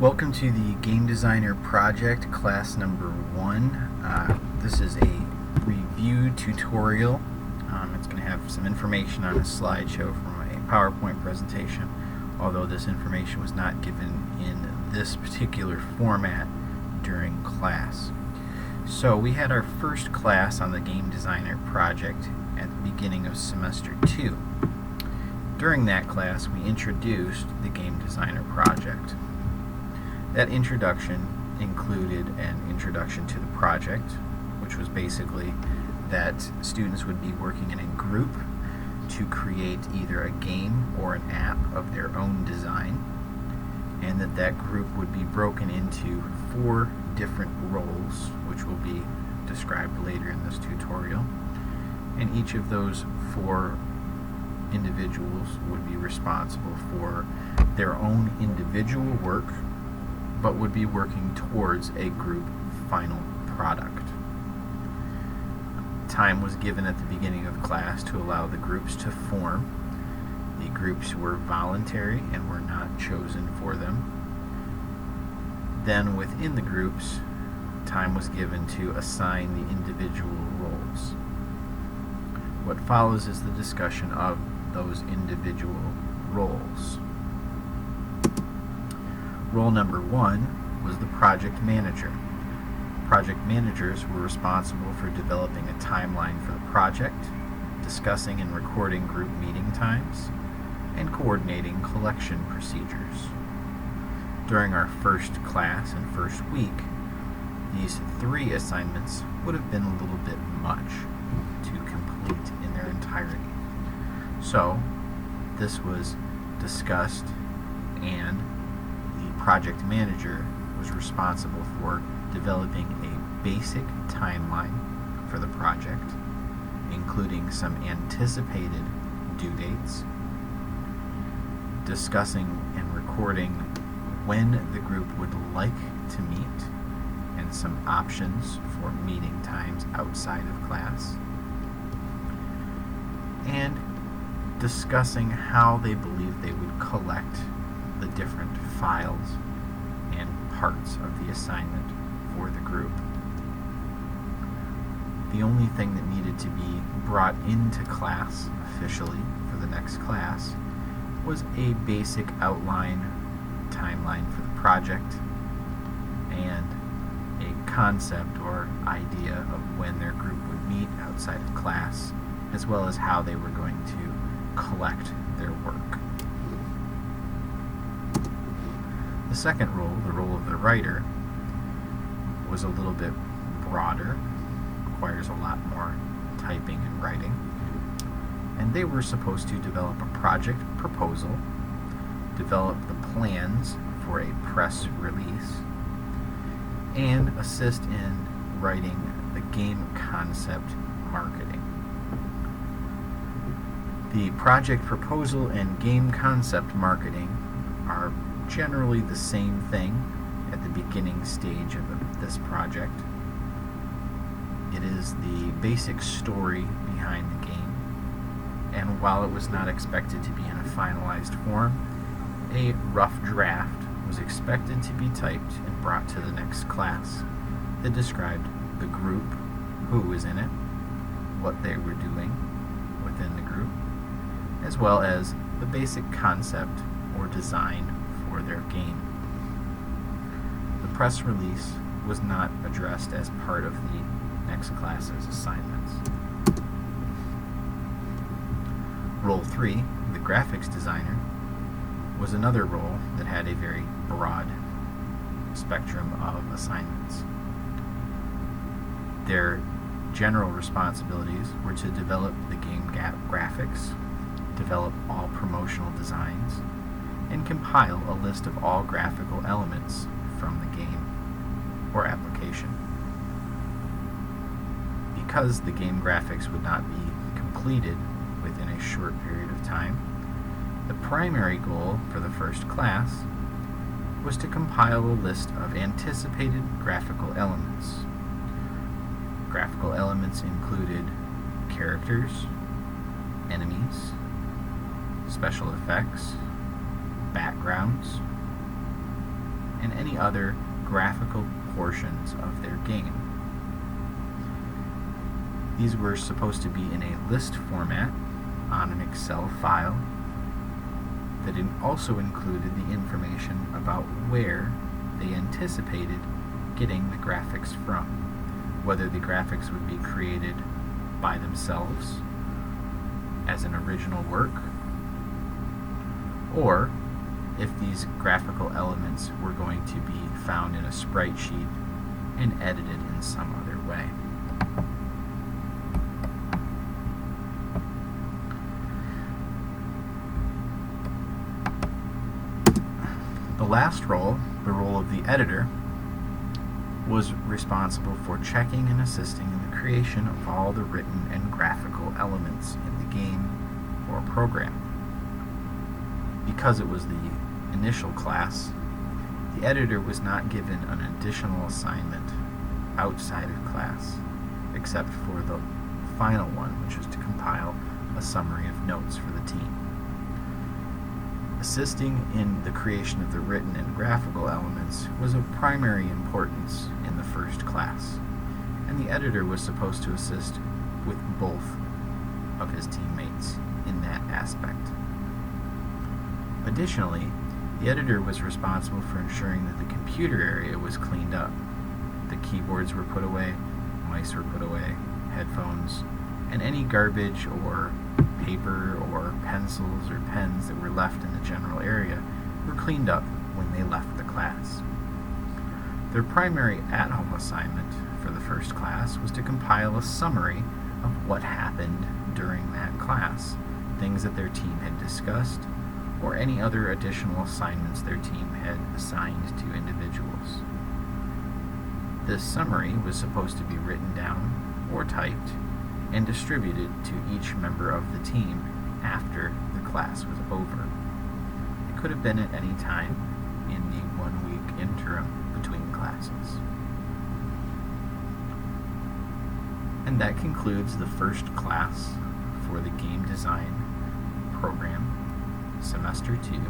Welcome to the Game Designer Project, class number 1. This is a review tutorial. It's going to have some information on a slideshow from a PowerPoint presentation, although this information was not given in this particular format during class. So we had our first class on the Game Designer Project at the beginning of semester 2. During that class, we introduced the Game Designer Project. That introduction included an introduction to the project, which was basically that students would be working in a group to create either a game or an app of their own design, and that group would be broken into 4 different roles, which will be described later in this tutorial. And each of those 4 individuals would be responsible for their own individual work, but would be working towards a group final product. Time was given at the beginning of class to allow the groups to form. The groups were voluntary and were not chosen for them. Then within the groups, time was given to assign the individual roles. What follows is the discussion of those individual roles. Role number 1 was the project manager. Project managers were responsible for developing a timeline for the project, discussing and recording group meeting times, and coordinating collection procedures. During our first class and first week, these 3 assignments would have been a little bit much to complete in their entirety. So, this was discussed, and the project manager was responsible for developing a basic timeline for the project, including some anticipated due dates, discussing and recording when the group would like to meet, and some options for meeting times outside of class, and discussing how they believe they would collect the different files and parts of the assignment for the group. The only thing that needed to be brought into class officially for the next class was a basic outline timeline for the project and a concept or idea of when their group would meet outside of class, as well as how they were going to collect their work. The second role, the role of the writer, was a little bit broader, requires a lot more typing and writing, and they were supposed to develop a project proposal, develop the plans for a press release, and assist in writing the game concept marketing. The project proposal and game concept marketing are generally the same thing at the beginning stage of this project. It is the basic story behind the game, and while it was not expected to be in a finalized form, a rough draft was expected to be typed and brought to the next class that described the group, who was in it, what they were doing within the group, as well as the basic concept or design for their game. The press release was not addressed as part of the next class's assignments. Role 3, the graphics designer, was another role that had a very broad spectrum of assignments. Their general responsibilities were to develop the game graphics, develop all promotional designs, and compile a list of all graphical elements from the game or application. Because the game graphics would not be completed within a short period of time, the primary goal for the first class was to compile a list of anticipated graphical elements. Graphical elements included characters, enemies, special effects, backgrounds, and and any other graphical portions of their game. These were supposed to be in a list format on an Excel file that also included the information about where they anticipated getting the graphics from, whether the graphics would be created by themselves as an original work, or if these graphical elements were going to be found in a sprite sheet and edited in some other way. The last role, the role of the editor, was responsible for checking and assisting in the creation of all the written and graphical elements in the game or program. Because it was the initial class, the editor was not given an additional assignment outside of class, except for the final one, which was to compile a summary of notes for the team. Assisting in the creation of the written and graphical elements was of primary importance in the first class, and the editor was supposed to assist with both of his teammates in that aspect. Additionally, the editor was responsible for ensuring that the computer area was cleaned up. The keyboards were put away, mice were put away, headphones, and any garbage or paper or pencils or pens that were left in the general area were cleaned up when they left the class. Their primary at-home assignment for the first class was to compile a summary of what happened during that class, things that their team had discussed, or any other additional assignments their team had assigned to individuals. This summary was supposed to be written down or typed and distributed to each member of the team after the class was over. It could have been at any time in the 1 week interim between classes. And that concludes the first class for the game design program, semester 2.